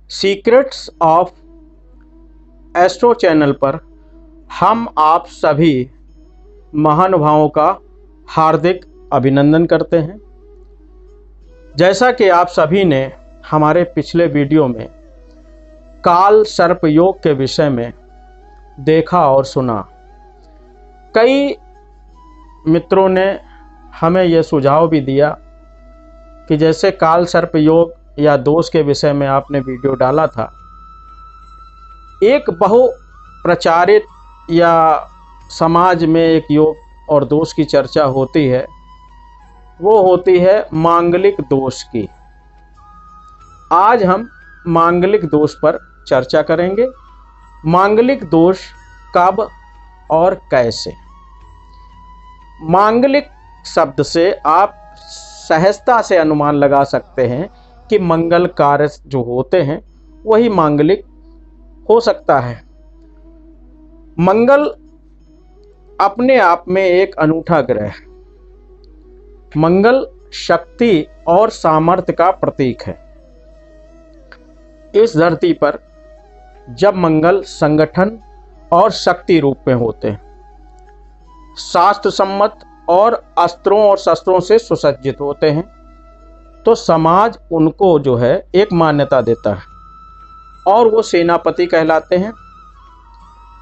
Secrets of astro channel पर हम आप सभी महानुभावों का हार्दिक अभिनंदन करते हैं। जैसा कि आप सभी ने हमारे पिछले वीडियो में काल सर्प योग के विषय में देखा और सुना, कई मित्रों ने हमें यह सुझाव भी दिया कि जैसे काल सर्प योग या दोष के विषय में आपने वीडियो डाला था, एक बहु प्रचारित या समाज में एक योग और दोष की चर्चा होती है, वो होती है मांगलिक दोष की। आज हम मांगलिक दोष पर चर्चा करेंगे। मांगलिक दोष कब और कैसे। मांगलिक शब्द से आप सहजता से अनुमान लगा सकते हैं कि मंगल कार्य जो होते हैं वही मांगलिक हो सकता है। मंगल अपने आप में एक अनूठा ग्रह है। मंगल शक्ति और सामर्थ्य का प्रतीक है। इस धरती पर जब मंगल संगठन और शक्ति रूप में होते हैं, शास्त्र सम्मत और अस्त्रों और शस्त्रों से सुसज्जित होते हैं, तो समाज उनको जो है एक मान्यता देता है और वो सेनापति कहलाते हैं।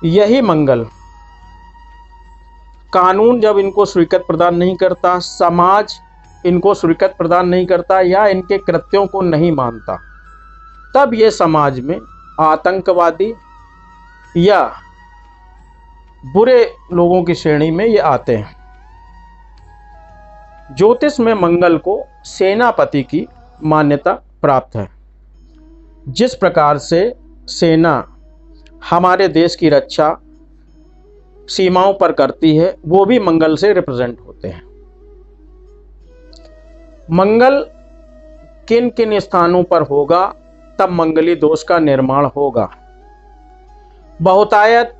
यही मंगल कानून जब इनको स्वीकृत प्रदान नहीं करता, समाज इनको स्वीकृत प्रदान नहीं करता या इनके कृत्यों को नहीं मानता, तब ये समाज में आतंकवादी या बुरे लोगों की श्रेणी में ये आते हैं। ज्योतिष में मंगल को सेनापति की मान्यता प्राप्त है। जिस प्रकार से सेना हमारे देश की रक्षा सीमाओं पर करती है, वो भी मंगल से रिप्रेजेंट होते हैं। मंगल किन किन स्थानों पर होगा, तब मंगली दोष का निर्माण होगा। बहुतायत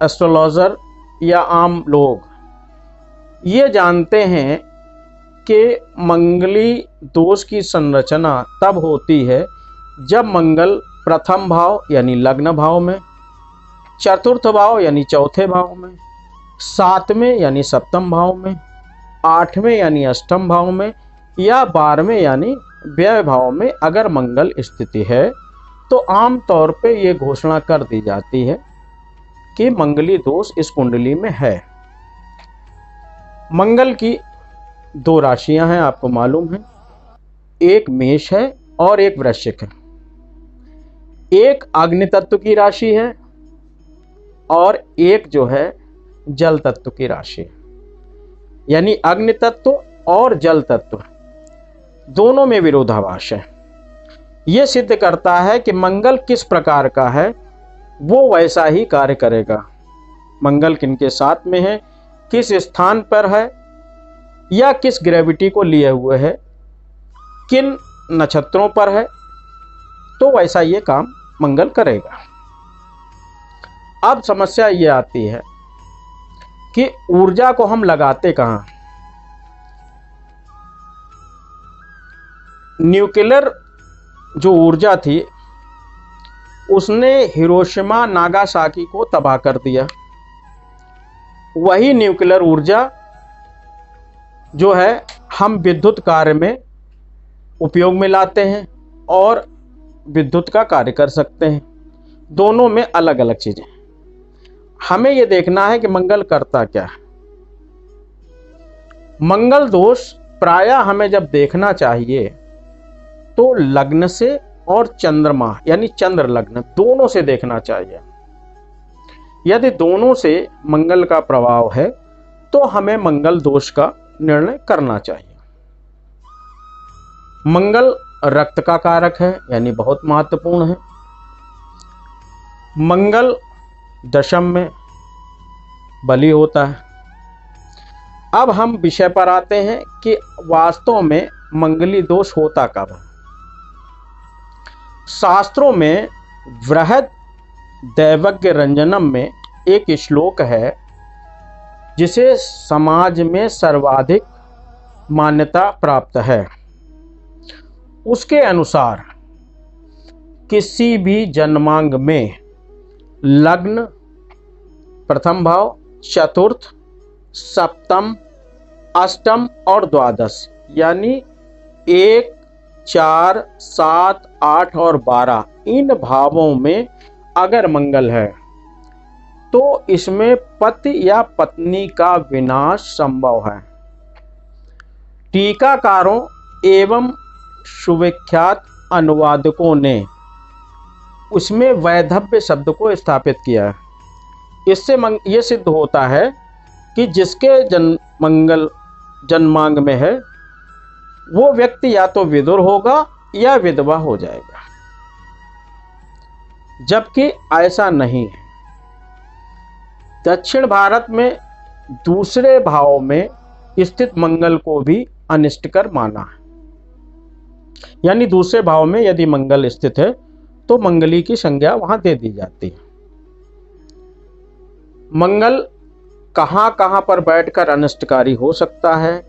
एस्ट्रोलॉजर या आम लोग ये जानते हैं कि मंगली दोष की संरचना तब होती है जब मंगल प्रथम भाव यानी लग्न भाव में, चतुर्थ भाव यानी चौथे भाव में, सातवें यानी सप्तम भाव में, आठवें यानी अष्टम भाव में या 12वें यानी व्यय भाव में अगर मंगल स्थिति है, तो आम तौर पे ये घोषणा कर दी जाती है कि मंगली दोष इस कुंडली में है। मंगल की दो राशियां हैं, आपको मालूम है, एक मेष है और एक वृश्चिक है। एक अग्नि तत्व की राशि है और एक जो है जल तत्व की राशि है। यानी अग्नि तत्व और जल तत्व दोनों में विरोधाभास है। यह सिद्ध करता है कि मंगल किस प्रकार का है, वो वैसा ही कार्य करेगा। मंगल किनके साथ में है, किस स्थान पर है या किस ग्रेविटी को लिए हुए है, किन नक्षत्रों पर है, तो वैसा ये काम मंगल करेगा। अब समस्या ये आती है कि ऊर्जा को हम लगाते कहाँ। न्यूक्लियर जो ऊर्जा थी उसने हिरोशिमा नागासाकी को तबाह कर दिया। वही न्यूक्लियर ऊर्जा जो है हम विद्युत कार्य में उपयोग में लाते हैं और विद्युत का कार्य कर सकते हैं। दोनों में अलग अलग चीजें। हमें यह देखना है कि मंगल करता क्या है। मंगल दोष प्रायः हमें जब देखना चाहिए तो लग्न से और चंद्रमा यानी चंद्र लग्न दोनों से देखना चाहिए। यदि दोनों से मंगल का प्रभाव है तो हमें मंगल दोष का निर्णय करना चाहिए। मंगल रक्त का कारक है, यानी बहुत महत्वपूर्ण है। मंगल दशम में बलि होता है। अब हम विषय पर आते हैं कि वास्तव में मंगली दोष होता कब है। शास्त्रों में बृहद दैवज्ञ रंजनम में एक श्लोक है जिसे समाज में सर्वाधिक मान्यता प्राप्त है। उसके अनुसार किसी भी जन्मांग में लग्न, प्रथम भाव, चतुर्थ, सप्तम, अष्टम और द्वादश यानी 1, 4, 7, 8 और 12 इन भावों में अगर मंगल है तो इसमें पति या पत्नी का विनाश संभव है। टीकाकारों एवं सुविख्यात अनुवादकों ने उसमें वैधव्य शब्द को स्थापित किया है। इससे ये सिद्ध होता है कि जिसके मंगल जन्मांग में है वो व्यक्ति या तो विदुर होगा या विधवा हो जाएगा, जबकि ऐसा नहीं है। दक्षिण भारत में दूसरे भाव में स्थित मंगल को भी अनिष्टकर माना है, यानी दूसरे भाव में यदि मंगल स्थित है तो मंगली की संज्ञा वहां दे दी जाती है। मंगल कहां कहां पर बैठकर अनिष्टकारी हो सकता है,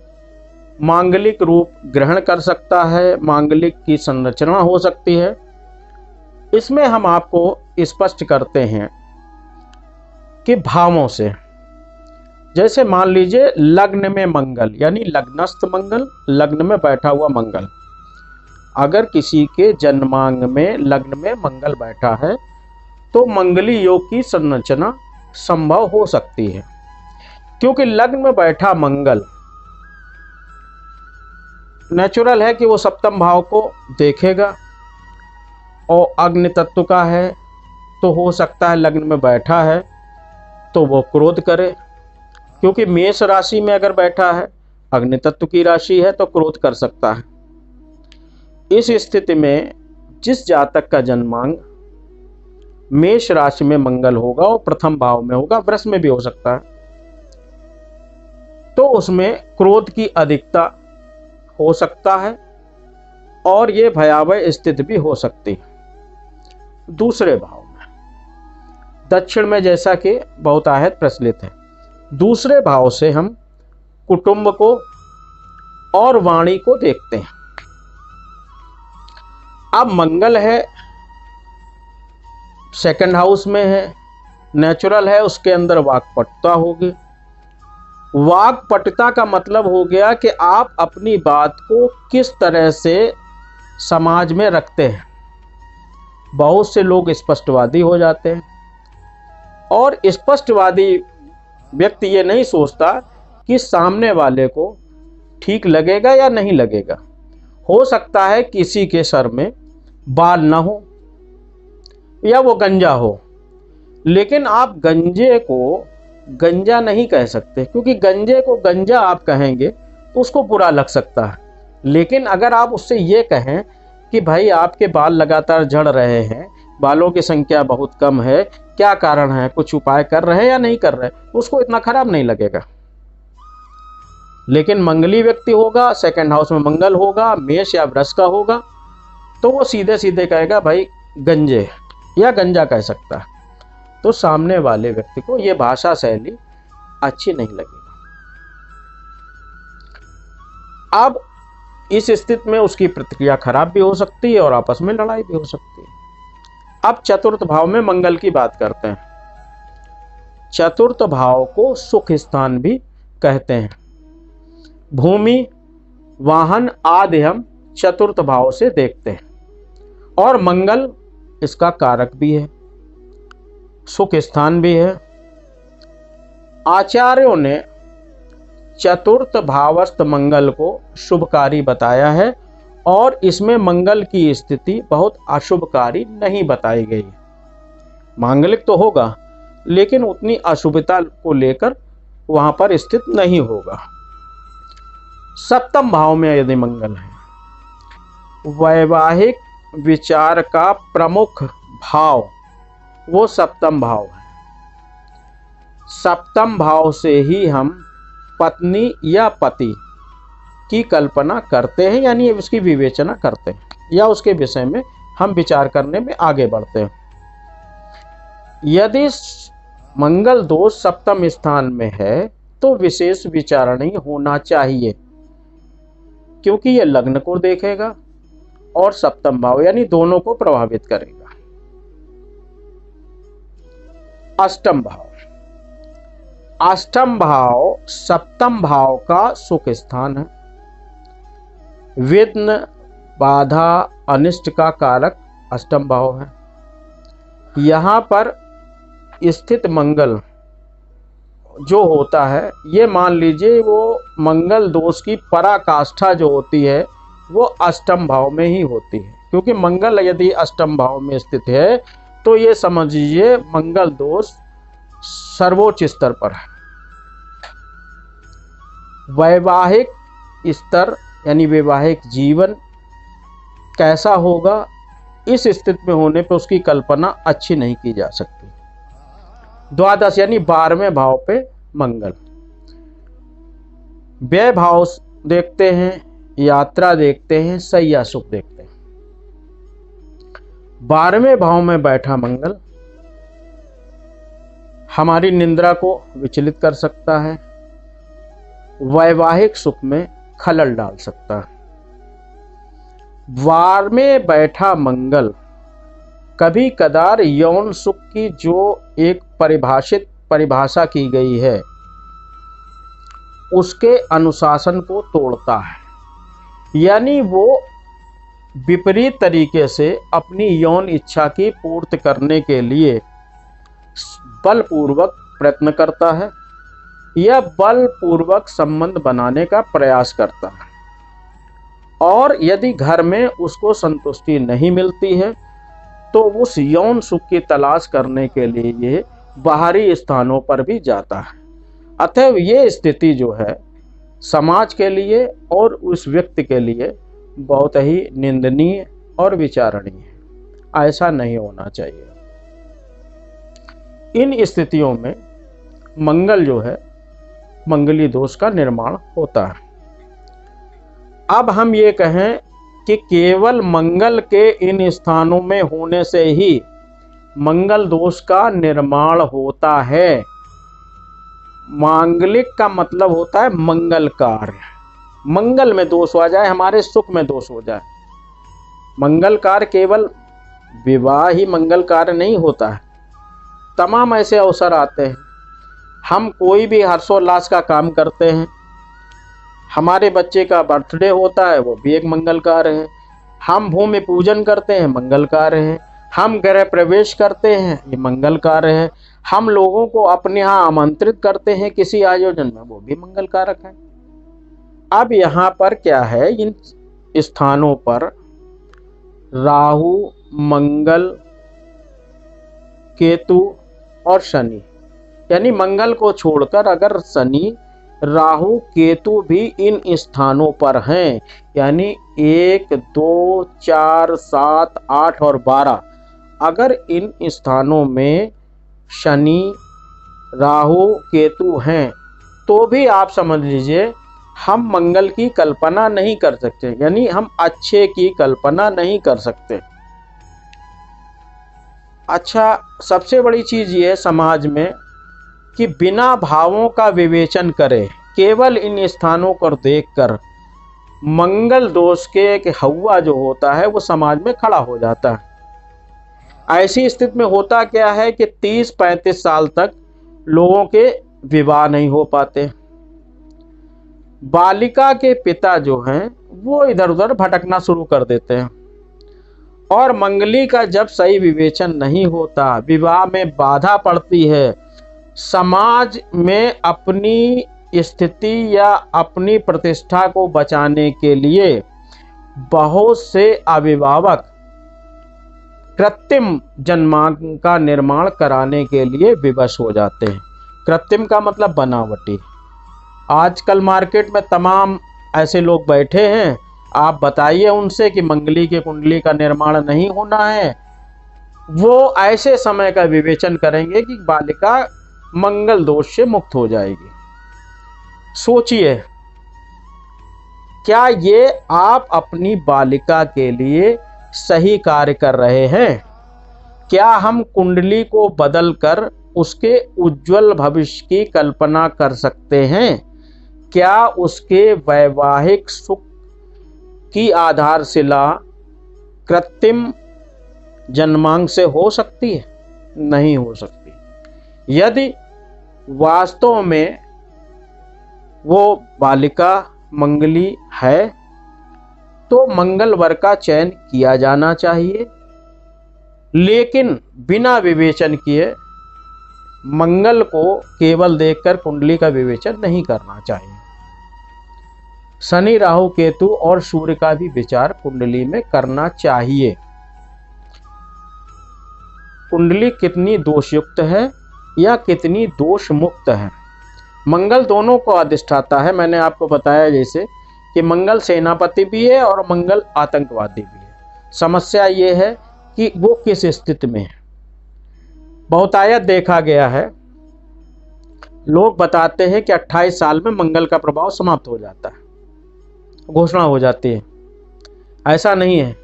मांगलिक रूप ग्रहण कर सकता है, मांगलिक की संरचना हो सकती है। इसमें हम आपको स्पष्ट करते हैं कि भावों से, जैसे मान लीजिए लग्न में मंगल यानी लग्नस्थ मंगल, लग्न में बैठा हुआ मंगल, अगर किसी के जन्मांग में लग्न में मंगल बैठा है तो मंगली योग की संरचना संभव हो सकती है, क्योंकि लग्न में बैठा मंगल नेचुरल है कि वो सप्तम भाव को देखेगा और अग्नि तत्व का है, तो हो सकता है लग्न में बैठा है तो वो क्रोध करे, क्योंकि मेष राशि में अगर बैठा है, अग्नि तत्व की राशि है, तो क्रोध कर सकता है। इस स्थिति में जिस जातक का जन्मांग मेष राशि में मंगल होगा और प्रथम भाव में होगा, वृष में भी हो सकता है, तो उसमें क्रोध की अधिकता हो सकता है और ये भयावह स्थिति भी हो सकती है। दूसरे भाव में दक्षिण में जैसा कि बहुतायत प्रचलित है, दूसरे भाव से हम कुटुंब को और वाणी को देखते हैं। अब मंगल है, सेकंड हाउस में है, नेचुरल है, उसके अंदर वाक्पटुता होगी। वाक्पटुता का मतलब हो गया कि आप अपनी बात को किस तरह से समाज में रखते हैं। बहुत से लोग स्पष्टवादी हो जाते हैं और स्पष्टवादी व्यक्ति ये नहीं सोचता कि सामने वाले को ठीक लगेगा या नहीं लगेगा। हो सकता है किसी के सर में बाल ना हो या वो गंजा हो, लेकिन आप गंजे को गंजा नहीं कह सकते, क्योंकि गंजे को गंजा आप कहेंगे तो उसको बुरा लग सकता है। लेकिन अगर आप उससे ये कहें कि भाई आपके बाल लगातार झड़ रहे हैं, बालों की संख्या बहुत कम है, क्या कारण है, कुछ उपाय कर रहे हैं या नहीं कर रहे, उसको इतना खराब नहीं लगेगा। लेकिन मंगली व्यक्ति होगा, सेकंड हाउस में मंगल होगा, मेष या वृष का होगा, तो वो सीधे सीधे कहेगा भाई गंजे या गंजा कह सकता है, तो सामने वाले व्यक्ति को ये भाषा शैली अच्छी नहीं लगेगी। अब इस स्थिति में उसकी प्रतिक्रिया खराब भी हो सकती है और आपस में लड़ाई भी हो सकती है। अब चतुर्थ भाव में मंगल की बात करते हैं। चतुर्थ भाव को सुख स्थान भी कहते हैं। भूमि, वाहन आदि हम चतुर्थ भाव से देखते हैं और मंगल इसका कारक भी है, सुख स्थान भी है। आचार्यों ने चतुर्थ भावस्थ मंगल को शुभकारी बताया है और इसमें मंगल की स्थिति बहुत अशुभकारी नहीं बताई गई। मांगलिक तो होगा लेकिन उतनी अशुभता को लेकर वहां पर स्थित नहीं होगा। सप्तम भाव में यदि मंगल है, वैवाहिक विचार का प्रमुख भाव वो सप्तम भाव है। सप्तम भाव से ही हम पत्नी या पति की कल्पना करते हैं, यानी उसकी विवेचना करते हैं या उसके विषय में हम विचार करने में आगे बढ़ते हैं। यदि मंगल दोष सप्तम स्थान में है तो विशेष विचारणीय होना चाहिए, क्योंकि यह लग्न को देखेगा और सप्तम भाव, यानी दोनों को प्रभावित करेगा। अष्टम भाव, अष्टम भाव सप्तम भाव का सुख स्थान है। विघ्न, बाधा, अनिष्ट का कारक अष्टम भाव है। यहाँ पर स्थित मंगल जो होता है, ये मान लीजिए वो मंगल दोष की पराकाष्ठा जो होती है वो अष्टम भाव में ही होती है, क्योंकि मंगल यदि अष्टम भाव में स्थित है तो ये समझ लीजिए मंगल दोष सर्वोच्च स्तर पर है। वैवाहिक स्तर यानी वैवाहिक जीवन कैसा होगा, इस स्थिति में होने पर उसकी कल्पना अच्छी नहीं की जा सकती। द्वादश यानी 12वें भाव पे मंगल। व्यय भाव देखते हैं, यात्रा देखते हैं, सैया सुख देखते हैं। 12वें भाव में बैठा मंगल हमारी निंद्रा को विचलित कर सकता है, वैवाहिक सुख में खलल डाल सकता है। 12 में बैठा मंगल कभी कदार यौन सुख की जो एक परिभाषा की गई है उसके अनुशासन को तोड़ता है, यानी वो विपरीत तरीके से अपनी यौन इच्छा की पूर्ति करने के लिए बलपूर्वक प्रयत्न करता है या बलपूर्वक संबंध बनाने का प्रयास करता है। और यदि घर में उसको संतुष्टि नहीं मिलती है तो उस यौन सुख की तलाश करने के लिए ये बाहरी स्थानों पर भी जाता है। अतः ये स्थिति जो है समाज के लिए और उस व्यक्ति के लिए बहुत ही निंदनीय और विचारणीय है। ऐसा नहीं होना चाहिए। इन स्थितियों में मंगल जो है मंगली दोष का निर्माण होता है। अब हम ये कहें कि केवल मंगल के इन स्थानों में होने से ही मंगल दोष का निर्माण होता है। मांगलिक का मतलब होता है मंगल कार्य, मंगल में दोष हो जाए, हमारे सुख में दोष हो जाए। मंगल कार्य केवल विवाह ही मंगल कार्य नहीं होता है, तमाम ऐसे अवसर आते हैं। हम कोई भी हर्षोल्लास का काम करते हैं, हमारे बच्चे का बर्थडे होता है वो भी एक मंगल कार्य है। हम भूमि पूजन करते हैं, मंगल कार्य है। हम गृह प्रवेश करते हैं, ये मंगल कार्य है। हम लोगों को अपने यहाँ आमंत्रित करते हैं किसी आयोजन में, वो भी मंगल कारक है। अब यहाँ पर क्या है, इन स्थानों पर राहु, मंगल, केतु और शनि, यानी मंगल को छोड़कर अगर शनि, राहु, केतु भी इन स्थानों पर हैं, यानी 1, 2, 4, 7, 8 और 12, अगर इन स्थानों में शनि, राहु, केतु हैं तो भी आप समझ लीजिए हम मंगल की कल्पना नहीं कर सकते, यानी हम अच्छे की कल्पना नहीं कर सकते। अच्छा, सबसे बड़ी चीज ये समाज में कि बिना भावों का विवेचन करे, केवल इन स्थानों पर देखकर मंगल दोष के एक हवा जो होता है वो समाज में खड़ा हो जाता है। ऐसी स्थिति में होता क्या है कि 30-35 साल तक लोगों के विवाह नहीं हो पाते। बालिका के पिता जो हैं वो इधर उधर भटकना शुरू कर देते हैं, और मंगली का जब सही विवेचन नहीं होता, विवाह में बाधा पड़ती है, समाज में अपनी स्थिति या अपनी प्रतिष्ठा को बचाने के लिए बहुत से अभिभावक कृत्रिम जन्मांग का निर्माण कराने के लिए विवश हो जाते हैं। कृत्रिम का मतलब बनावटी। आजकल मार्केट में तमाम ऐसे लोग बैठे हैं, आप बताइए उनसे कि मंगली के कुंडली का निर्माण नहीं होना है, वो ऐसे समय का विवेचन करेंगे कि बालिका मंगल दोष से मुक्त हो जाएगी। सोचिए, क्या ये आप अपनी बालिका के लिए सही कार्य कर रहे हैं? क्या हम कुंडली को बदलकर उसके उज्जवल भविष्य की कल्पना कर सकते हैं? क्या उसके वैवाहिक सुख की आधारशिला कृत्रिम जन्मांग से हो सकती है? नहीं हो सकती। यदि वास्तव में वो बालिका मंगली है तो मंगल वर का चयन किया जाना चाहिए, लेकिन बिना विवेचन किए मंगल को केवल देखकर कुंडली का विवेचन नहीं करना चाहिए। शनि, राहु, केतु और सूर्य का भी विचार कुंडली में करना चाहिए। कुंडली कितनी दोषयुक्त है या कितनी दोष मुक्त है। मंगल दोनों को अधिष्ठाता है। मैंने आपको बताया जैसे कि मंगल सेनापति भी है और मंगल आतंकवादी भी है। समस्या ये है कि वो किस स्थिति में है। बहुतायत देखा गया है, लोग बताते हैं कि 28 साल में मंगल का प्रभाव समाप्त हो जाता है, घोषणा हो जाती है। ऐसा नहीं है।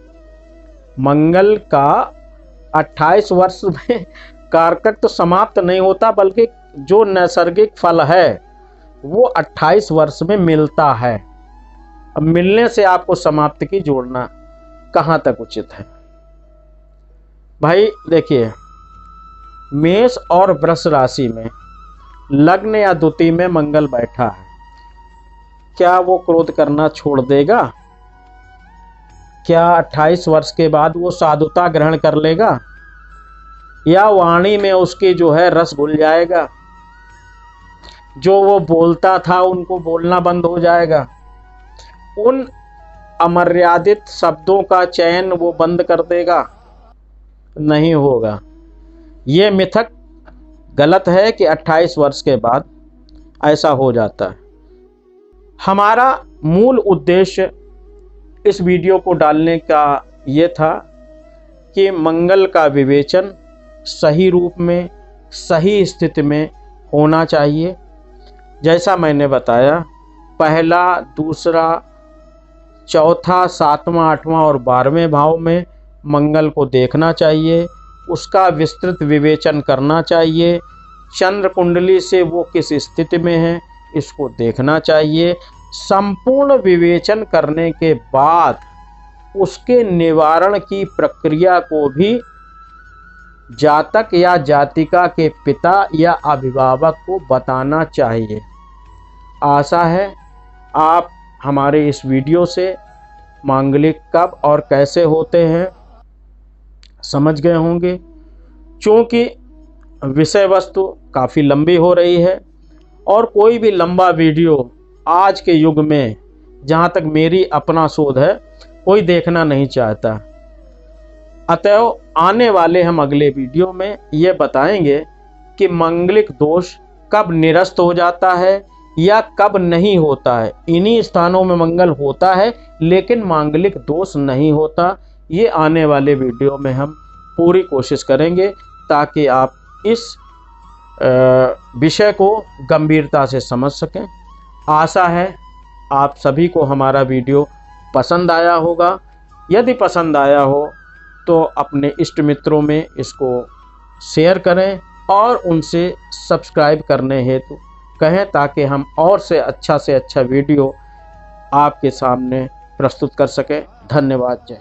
मंगल का 28 वर्ष में कारक तो समाप्त नहीं होता, बल्कि जो नैसर्गिक फल है वो 28 वर्ष में मिलता है। अब मिलने से आपको समाप्ति की जोड़ना कहाँ तक उचित है। भाई देखिए, मेष और वृष राशि में लग्न या द्वितीय में मंगल बैठा है, क्या वो क्रोध करना छोड़ देगा? क्या 28 वर्ष के बाद वो साधुता ग्रहण कर लेगा, या वाणी में उसकी जो है रस घुल जाएगा? जो वो बोलता था उनको बोलना बंद हो जाएगा? उन अमर्यादित शब्दों का चयन वो बंद कर देगा? नहीं होगा। ये मिथक गलत है कि 28 वर्ष के बाद ऐसा हो जाता है। हमारा मूल उद्देश्य इस वीडियो को डालने का ये था कि मंगल का विवेचन सही रूप में, सही स्थिति में होना चाहिए। जैसा मैंने बताया, पहला, दूसरा, चौथा, 7वां, 8वां और 12वें भाव में मंगल को देखना चाहिए, उसका विस्तृत विवेचन करना चाहिए। चंद्र कुंडली से वो किस स्थिति में है इसको देखना चाहिए। संपूर्ण विवेचन करने के बाद उसके निवारण की प्रक्रिया को भी जातक या जातिका के पिता या अभिभावक को बताना चाहिए। आशा है आप हमारे इस वीडियो से मांगलिक कब और कैसे होते हैं समझ गए होंगे। क्योंकि विषय वस्तु काफ़ी लंबी हो रही है और कोई भी लंबा वीडियो आज के युग में, जहाँ तक मेरी अपना शोध है, कोई देखना नहीं चाहता। अतएव आने वाले हम अगले वीडियो में ये बताएंगे कि मांगलिक दोष कब निरस्त हो जाता है या कब नहीं होता है। इन्हीं स्थानों में मंगल होता है लेकिन मांगलिक दोष नहीं होता। ये आने वाले वीडियो में हम पूरी कोशिश करेंगे ताकि आप इस विषय को गंभीरता से समझ सकें। आशा है आप सभी को हमारा वीडियो पसंद आया होगा। यदि पसंद आया हो तो अपने इष्ट मित्रों में इसको शेयर करें और उनसे सब्सक्राइब करने हेतु कहें, ताकि हम और से अच्छा वीडियो आपके सामने प्रस्तुत कर सकें। धन्यवाद। जय।